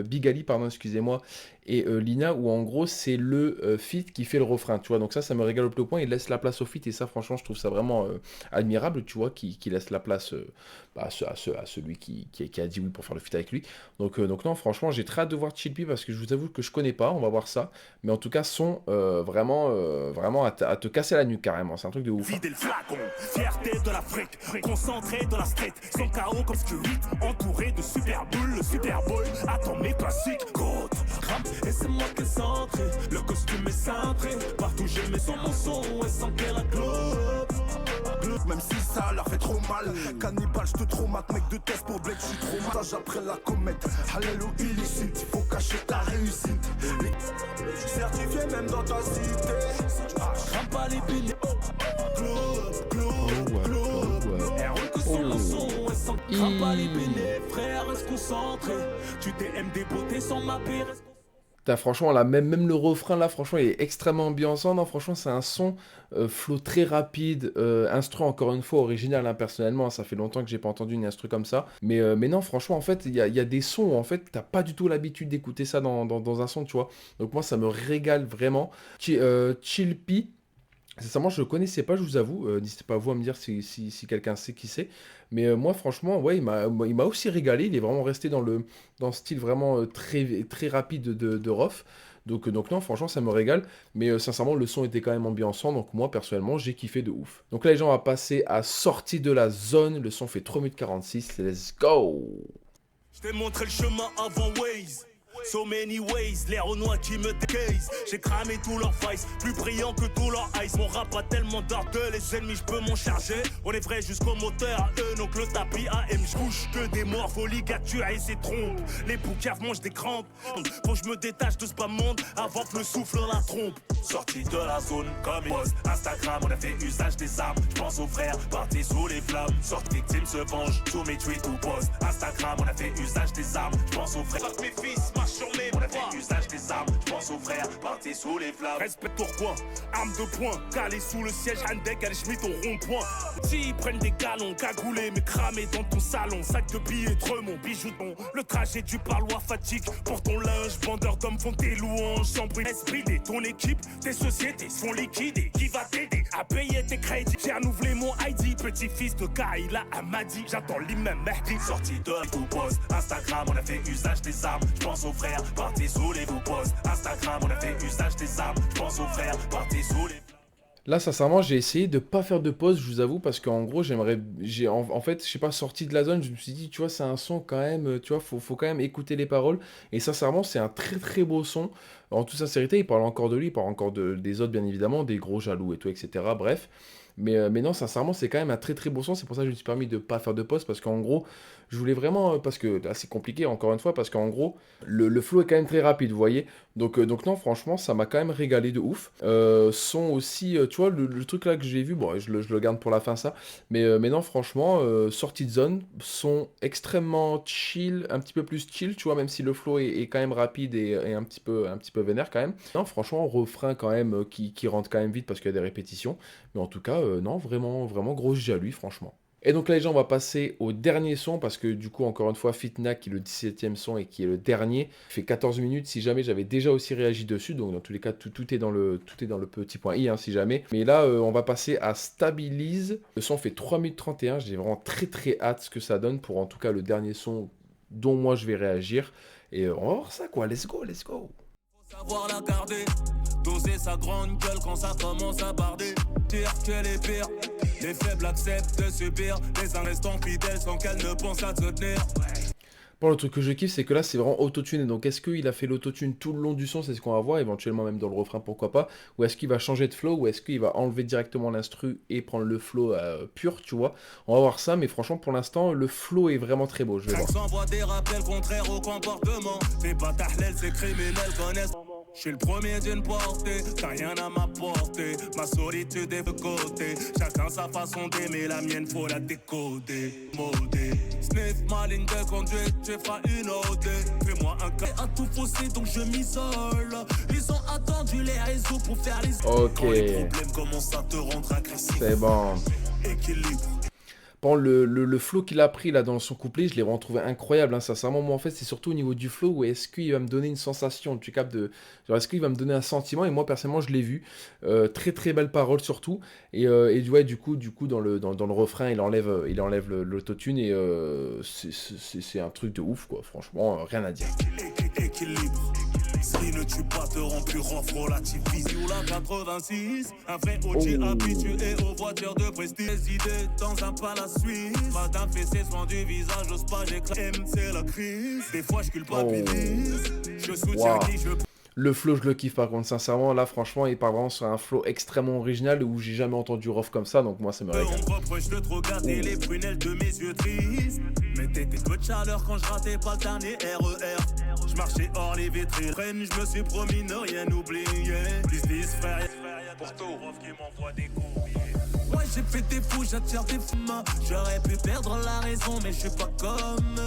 Big Ali, pardon, excusez-moi, et Lina, où en gros, c'est le feat qui fait le refrain, tu vois. Donc ça me régale au plus haut point. Il laisse la place au feat, et ça, franchement, je trouve ça vraiment admirable, tu vois, qui laisse la place à celui qui a dit oui pour faire le feat avec lui. Donc non, franchement, j'ai très hâte de voir Chillpy, parce que je vous avoue que je connais pas, on va voir ça. Mais en tout cas, son vraiment à te casser la nuque carrément, c'est un truc de ouf. Vider le flacon, fierté de l'Afrique, concentré de la street, sans chaos comme ce que 8, entouré de super boules, le Super Bowl, attends mes classiques, côte, rampe, et c'est moi qui est centré, le costume est cintré, partout j'ai mes sons, mon son, et sans qu'elle a globe. Même si ça leur fait trop mal. Cannibale, je te traumate, mec de test pour Blake, je suis trop mal. Après la comète, halal ou illicite, il faut cacher ta réussite. Certifié même dans ta cité. Crame pas les billets, globe. Elle roule que sur mon son, et sans crame pas les billets, frère, reste concentré. Tu DM des beautés sans mapper, reste. Franchement, là, même le refrain, là, franchement, il est extrêmement ambiançant. Non, franchement, c'est un son flow très rapide, instru, encore une fois, original, hein, personnellement. Ça fait longtemps que j'ai pas entendu une instru comme ça. Mais non, franchement, en fait, il y a des sons où, en fait, t'as pas du tout l'habitude d'écouter ça dans un son, tu vois. Donc moi, ça me régale vraiment. Chillpy, sincèrement, je le connaissais pas, je vous avoue. N'hésitez pas à vous à me dire si quelqu'un sait qui c'est. Mais moi, franchement, ouais, il m'a aussi régalé. Il est vraiment resté dans le style vraiment très, très rapide de Rof. Donc non, franchement, ça me régale. Mais sincèrement, le son était quand même ambiançant. Donc moi, personnellement, j'ai kiffé de ouf. Donc là, les gens, on va passer à Sortie de la zone. Le son fait 3 minutes 46. Let's go! Je t'ai montré le chemin avant Waze. So many ways, l'air au noix qui me décase. J'ai cramé tous leurs vices, plus brillant que tous leurs ice. Mon rap a tellement d'ardeur, les ennemis je peux m'en charger. On est vrai jusqu'au moteur, eux donc le tapis AM. J'bouge que des morts, vos ligatures et ses trompes. Les boucaves mangent des crampes. Faut que je me détache de ce bas monde avant que me souffle la trompe. Sorti de la zone comme post Instagram, on a fait usage des armes. J'pense aux frères, partis sous les flammes. Sorte victime se venge, tous mes tweets ou posts Instagram, on a fait usage des armes. J'pense aux frères, sorte mes fils, marche sur mes on a fait usage des armes. J'pense aux frères, partis sous les flammes. Respect pourquoi, arme de poing, calé sous le siège, Handek, elle schmitt au rond-point. S'ils prennent des galons, cagoulés, mais cramés dans ton salon. Sac de billets, tremont, bijouton. Le trajet du parloir fatigue. Pour ton linge, vendeur d'hommes font tes louanges. Sans bruit, esprit de ton équipe, tes sociétés se font liquider. Qui va t'aider à payer tes crédits? J'ai renouvelé mon ID, petit-fils de Kaila Amadi. J'attends l'imam Mahdi. Sorti de tout post Instagram, on a fait usage des armes. J'pense aux frères, partis sous les vous posts Instagram, on a fait usage des armes. J'pense aux frères, partis sous les... Là, sincèrement, j'ai essayé de pas faire de pause, je vous avoue, parce qu'en gros, en fait, je sais pas, sorti de la zone, je me suis dit, tu vois, c'est un son quand même, tu vois, faut quand même écouter les paroles. Et sincèrement, c'est un très très beau son. En toute sincérité, il parle encore de lui, il parle encore des autres, bien évidemment, des gros jaloux et tout, etc. Bref. Mais non, sincèrement, c'est quand même un très très beau son. C'est pour ça que je me suis permis de pas faire de pause. Parce qu'en gros, je voulais vraiment. Parce que là, c'est compliqué, encore une fois. Parce qu'en gros, le flow est quand même très rapide, vous voyez. Donc non, franchement, ça m'a quand même régalé de ouf. Son aussi, tu vois, le truc là que j'ai vu, bon, je le garde pour la fin, ça. Mais non, franchement, sortie de zone, son extrêmement chill, un petit peu plus chill, tu vois, même si le flow est quand même rapide et un petit peu vénère quand même. Non, franchement, refrain quand même qui rentre quand même vite parce qu'il y a des répétitions. Mais en tout cas, non, vraiment, vraiment gros J à lui, franchement. Et donc là, les gens, on va passer au dernier son, parce que du coup, encore une fois, Fitna, qui est le 17e son et qui est le dernier, fait 14 minutes, si jamais j'avais déjà aussi réagi dessus, donc dans tous les cas, tout est dans le petit point I, hein, si jamais. Mais là, on va passer à Stabilise, le son fait 3 minutes 31, j'ai vraiment très très hâte ce que ça donne pour en tout cas le dernier son dont moi je vais réagir, et on va voir ça quoi, let's go. Savoir la garder, doser sa grande gueule quand ça commence à barder. Dire qu'elle est pire, les faibles acceptent de subir. Les uns restant fidèles sans qu'elle ne pense à te tenir. Bon, le truc que je kiffe, c'est que là, c'est vraiment autotuné. Donc, est-ce qu'il a fait l'autotune tout le long du son? C'est ce qu'on va voir, éventuellement même dans le refrain, pourquoi pas. Ou est-ce qu'il va changer de flow? Ou est-ce qu'il va enlever directement l'instru et prendre le flow pur, tu vois? On va voir ça, mais franchement, pour l'instant, le flow est vraiment très beau. Je vais voir. S'envoie des rappels contraires au comportement. Fais pas ta hlèle, ces criminels connaissent. Je suis le premier d'une portée, t'as rien à m'apporter. Ma solitude est de côté. Chacun sa façon d'aimer, la mienne faut la décoder. Modé. Sniff ma ligne de conduite, tu feras une OD. Fais-moi un cas à tout fausser, donc je m'isole. Ils ont attendu les réseaux pour faire les... Ok. Quand les problèmes commencent à te rendre agressif. C'est bon. Équilibre. Bon, le flow qu'il a pris là dans son couplet, je l'ai vraiment trouvé incroyable, hein, sincèrement. Moi, en fait, c'est surtout au niveau du flow où est-ce qu'il va me donner une sensation, tu captes de... Genre, est-ce qu'il va me donner un sentiment? Et moi, personnellement, je l'ai vu. Très, très belle parole, surtout. Et ouais, du coup dans le refrain, il enlève l'autotune et c'est un truc de ouf, quoi. Franchement, rien à dire. Équilibre. Ce qui ne tue pas te rend plus rough, relativise. Ou la 86, un vrai OG habitué aux voitures de prestige. Les idées dans un palace suisse. Madame fessée soin du visage, j'ose pas, j'éclate. M, c'est la crise. Des fois, je culpabilise. Je soutiens qui je... Le flow, je le kiffe par contre, sincèrement, là franchement, il part vraiment sur un flow extrêmement original où j'ai jamais entendu Rof comme ça, donc moi ça me régale. On me reproche de trop gâter les prunelles de mes yeux tristes. Mais t'étais peu de chaleur quand je ratais pas le dernier RER. Je marchais hors les vitrines, je me suis promis ne rien oublier. Plus 10 frères, pour tout Rof qui m'envoie des courriers. Ouais, j'ai fait des fous, j'attire des fumeurs. J'aurais pu perdre la raison, mais je suis pas comme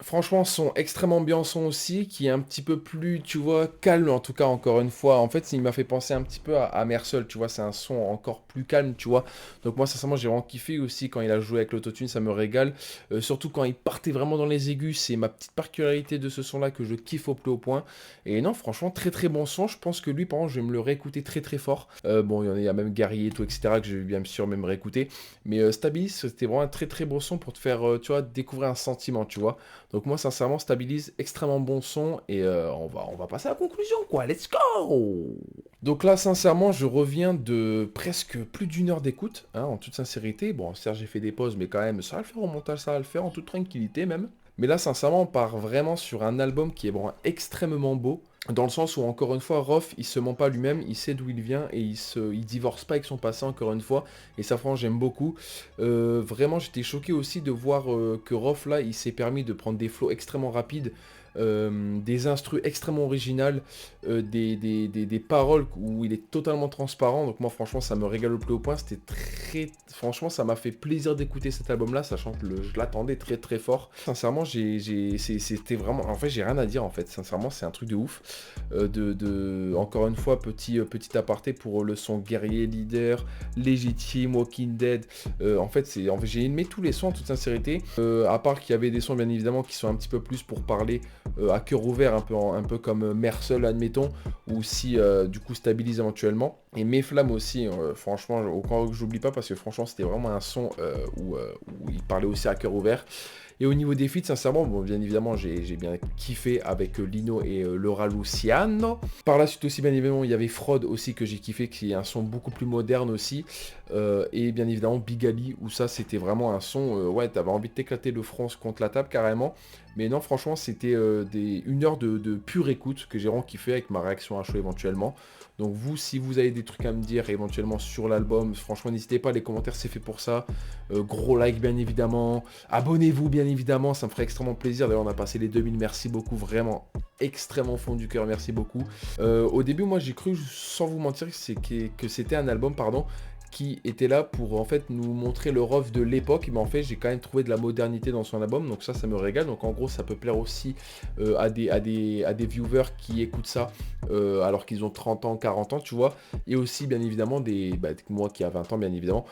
Franchement, son extrêmement ambiançant aussi, qui est un petit peu plus, tu vois, calme en tout cas, encore une fois. En fait, il m'a fait penser un petit peu à Mersol, tu vois, c'est un son encore plus calme, tu vois. Donc moi, sincèrement, j'ai vraiment kiffé aussi quand il a joué avec l'autotune, ça me régale. Surtout quand il partait vraiment dans les aigus, c'est ma petite particularité de ce son-là que je kiffe au plus haut point. Et non, franchement, très très bon son. Je pense que lui, par exemple, je vais me le réécouter très très fort. Bon, il y a même Guerrier et tout, etc., que je vais bien sûr même réécouter. Mais Stabilise, c'était vraiment un très très beau son pour te faire, tu vois, découvrir un sentiment, tu vois. Donc moi, sincèrement, Stabilise, extrêmement bon son. Et on va passer à la conclusion, quoi. Let's go! Donc là, sincèrement, je reviens de presque plus d'1 heure d'écoute, hein, en toute sincérité. Bon, certes, j'ai fait des pauses, mais quand même, ça va le faire au montage, ça va le faire en toute tranquillité même. Mais là, sincèrement, on part vraiment sur un album qui est vraiment extrêmement beau. Dans le sens où, encore une fois, Rof, il se ment pas lui-même, il sait d'où il vient et il divorce pas avec son passé, encore une fois. Et ça, franchement, j'aime beaucoup. Vraiment, j'étais choqué aussi de voir que Rof, là, il s'est permis de prendre des flows extrêmement rapides, des instrus extrêmement originales, des paroles où il est totalement transparent. Donc moi, franchement, ça me régale au plus haut point. C'était très... Franchement, ça m'a fait plaisir d'écouter cet album-là, sachant que je l'attendais très très fort. Sincèrement, c'était vraiment... En fait, j'ai rien à dire, en fait. Sincèrement, c'est un truc de ouf. Encore une fois, petit aparté pour le son guerrier, leader, légitime, Walking Dead. En fait, j'ai aimé tous les sons en toute sincérité. À part qu'il y avait des sons, bien évidemment, qui sont un petit peu plus pour parler à cœur ouvert, un peu comme Mercel, admettons, ou si du coup stabilise éventuellement. Et Mes Flammes aussi, franchement, au cas où j'oublie pas, parce que franchement, c'était vraiment un son où il parlait aussi à cœur ouvert. Et au niveau des feats, sincèrement, bon, bien évidemment, j'ai bien kiffé avec Lino et Laura Luciano. Par la suite aussi, bien évidemment, il y avait Fraud aussi que j'ai kiffé, qui est un son beaucoup plus moderne aussi. Et bien évidemment, Big Ali, où ça, c'était vraiment un son, ouais, t'avais envie de t'éclater le front contre la table carrément. Mais non, franchement, c'était une heure de pure écoute que j'ai vraiment kiffé avec ma réaction à chaud éventuellement. Donc vous, si vous avez des trucs à me dire éventuellement sur l'album, franchement, n'hésitez pas, les commentaires, c'est fait pour ça. Gros like, bien évidemment. Abonnez-vous, bien évidemment, ça me ferait extrêmement plaisir. D'ailleurs, on a passé les 2000, merci beaucoup, vraiment extrêmement au fond du cœur, merci beaucoup. Au début, moi, j'ai cru, sans vous mentir, que c'était un album, pardon, qui était là pour en fait nous montrer le Rof de l'époque, mais en fait j'ai quand même trouvé de la modernité dans son album, donc ça me régale. Donc en gros ça peut plaire aussi à des viewers qui écoutent ça alors qu'ils ont 30 ans, 40 ans, tu vois, et aussi bien évidemment moi qui a 20 ans bien évidemment,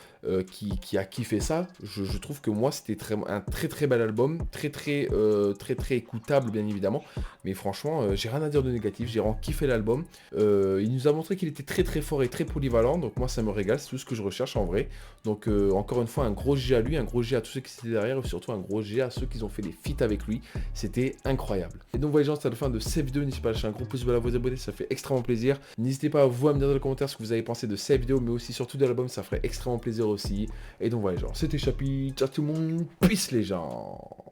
qui a kiffé ça. Je trouve que moi c'était un très bel album, très écoutable bien évidemment, mais franchement j'ai rien à dire de négatif, j'ai vraiment kiffé l'album. Il nous a montré qu'il était très fort et très polyvalent, donc moi ça me régale, c'est tout ce que je recherche en vrai. Donc encore une fois, un gros G à lui, un gros G à tous ceux qui étaient derrière, et surtout un gros G à ceux qui ont fait des feats avec lui. C'était incroyable. Et donc voilà les gens, c'est la fin de cette vidéo. N'hésitez pas à lâcher un gros pouce bleu à vous abonner, ça fait extrêmement plaisir. N'hésitez pas à vous à me dire dans les commentaires ce que vous avez pensé de cette vidéo, mais aussi surtout de l'album, ça ferait extrêmement plaisir aussi. Et donc voilà les gens, c'était Chapi, ciao tout le monde, peace les gens.